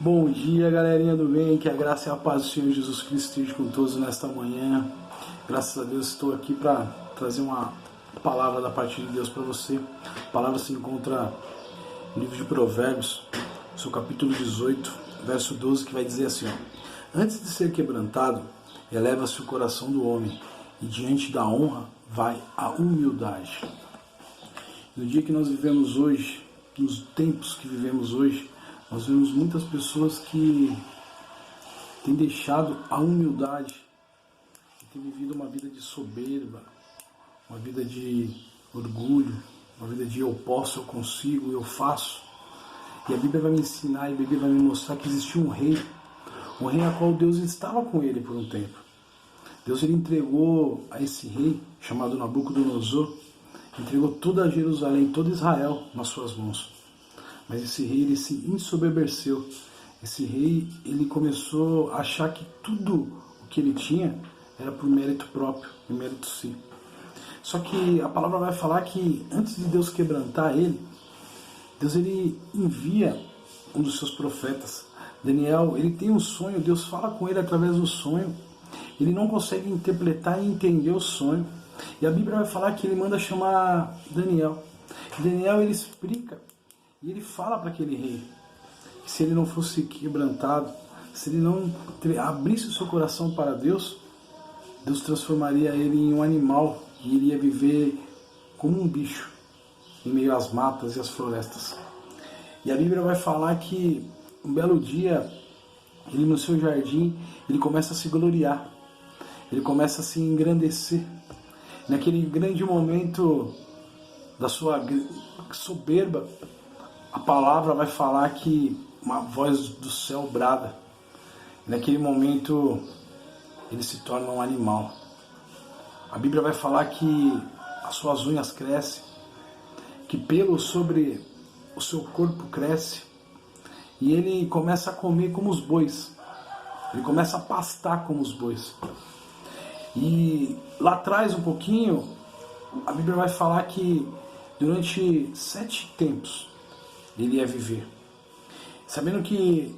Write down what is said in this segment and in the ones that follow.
Bom dia, galerinha do bem, que a graça e a paz do Senhor Jesus Cristo esteja com todos nesta manhã. Graças a Deus estou aqui para trazer uma palavra da parte de Deus para você. A palavra se encontra no livro de Provérbios, seu capítulo 18, verso 12, que vai dizer assim: antes de ser quebrantado, eleva-se o coração do homem, e diante da honra vai a humildade. No dia que nós vivemos hoje, nos tempos que vivemos hoje, nós vemos muitas pessoas que têm deixado a humildade, que têm vivido uma vida de soberba, uma vida de orgulho, uma vida de eu posso, eu consigo, eu faço. E a Bíblia vai me ensinar, e a Bíblia vai me mostrar que existia um rei a qual Deus estava com ele por um tempo. Deus ele entregou a esse rei, chamado Nabucodonosor, entregou toda Jerusalém, todo Israel nas suas mãos. Mas esse rei, ele se ensoberbeceu. Esse rei, ele começou a achar que tudo o que ele tinha era por mérito próprio, por mérito si. Só que a palavra vai falar que antes de Deus quebrantar ele, Deus ele envia um dos seus profetas. Daniel, ele tem um sonho, Deus fala com ele através do sonho. Ele não consegue interpretar e entender o sonho. E a Bíblia vai falar que ele manda chamar Daniel. Daniel, ele explica. E ele fala para aquele rei que se ele não fosse quebrantado, se ele não abrisse o seu coração para Deus, Deus transformaria ele em um animal e ele ia viver como um bicho em meio às matas e às florestas. E a Bíblia vai falar que um belo dia, ele no seu jardim, ele começa a se gloriar, ele começa a se engrandecer. Naquele grande momento da sua soberba, a palavra vai falar que uma voz do céu brada. Naquele momento, ele se torna um animal. A Bíblia vai falar que as suas unhas crescem, que pelo sobre o seu corpo cresce, e ele começa a comer como os bois. Ele começa a pastar como os bois. E lá atrás, um pouquinho, a Bíblia vai falar que durante 7 tempos, ele ia viver. Sabendo que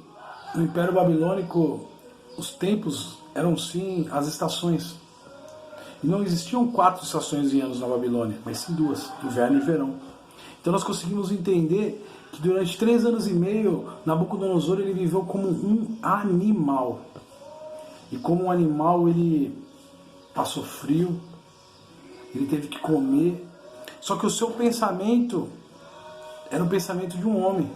no Império Babilônico os tempos eram sim as estações. E não existiam 4 estações em anos na Babilônia, mas sim 2, inverno e verão. Então nós conseguimos entender que durante 3 anos e meio, Nabucodonosor ele viveu como um animal. E como um animal ele passou frio, ele teve que comer. Só que o seu pensamento era o pensamento de um homem,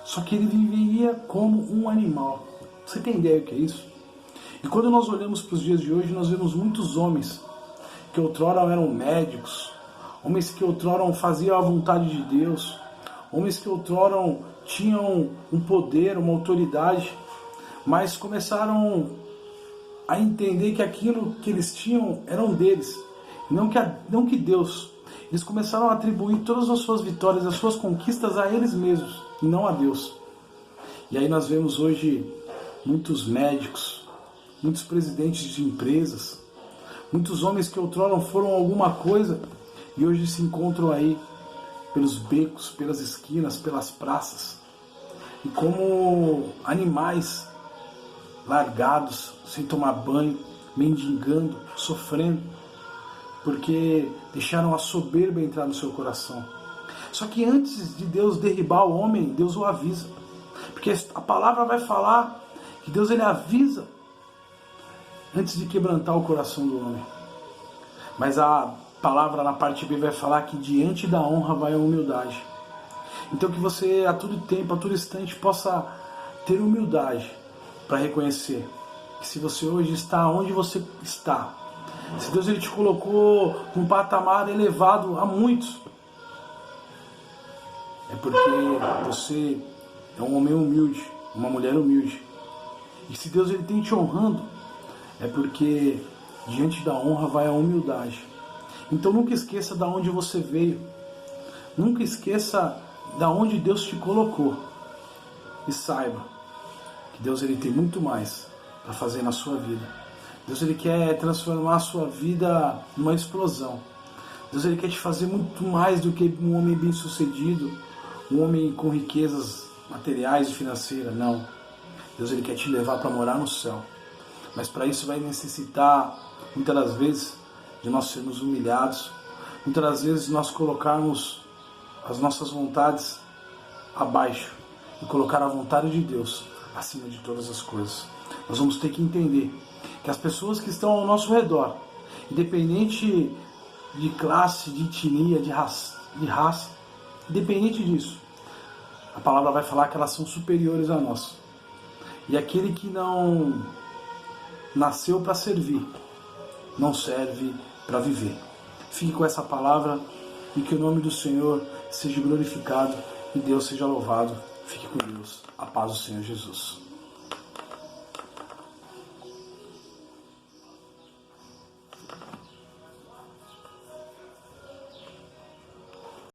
só que ele vivia como um animal. Você tem ideia do que é isso? E quando nós olhamos para os dias de hoje, nós vemos muitos homens que outrora eram médicos, homens que outrora faziam a vontade de Deus, homens que outrora tinham um poder, uma autoridade, mas começaram a entender que aquilo que eles tinham eram deles, não que Deus. Eles começaram a atribuir todas as suas vitórias, as suas conquistas a eles mesmos, e não a Deus. E aí nós vemos hoje muitos médicos, muitos presidentes de empresas, muitos homens que outrora foram alguma coisa e hoje se encontram aí pelos becos, pelas esquinas, pelas praças, e como animais largados, sem tomar banho, mendigando, sofrendo, porque deixaram a soberba entrar no seu coração. Só que antes de Deus derribar o homem, Deus o avisa. Porque a palavra vai falar que Deus ele avisa antes de quebrantar o coração do homem. Mas a palavra na parte B vai falar que diante da honra vai a humildade. Então que você a todo tempo, a todo instante possa ter humildade para reconhecer que se você hoje está onde você está, se Deus ele te colocou num patamar elevado a muitos, é porque você é um homem humilde, uma mulher humilde. E se Deus ele tem te honrando, é porque diante da honra vai a humildade. Então nunca esqueça de onde você veio. Nunca esqueça de onde Deus te colocou. E saiba que Deus ele tem muito mais para fazer na sua vida. Deus ele quer transformar a sua vida numa explosão. Deus ele quer te fazer muito mais do que um homem bem sucedido, um homem com riquezas materiais e financeiras, não. Deus, Ele quer te levar para morar no céu. Mas para isso vai necessitar, muitas das vezes, de nós sermos humilhados. Muitas das vezes nós colocarmos as nossas vontades abaixo e colocar a vontade de Deus acima de todas as coisas. Nós vamos ter que entender que as pessoas que estão ao nosso redor, independente de classe, de etnia, de raça, independente disso, a palavra vai falar que elas são superiores a nós. E aquele que não nasceu para servir, não serve para viver. Fique com essa palavra e que o nome do Senhor seja glorificado e Deus seja louvado. Fique com Deus. A paz do Senhor Jesus.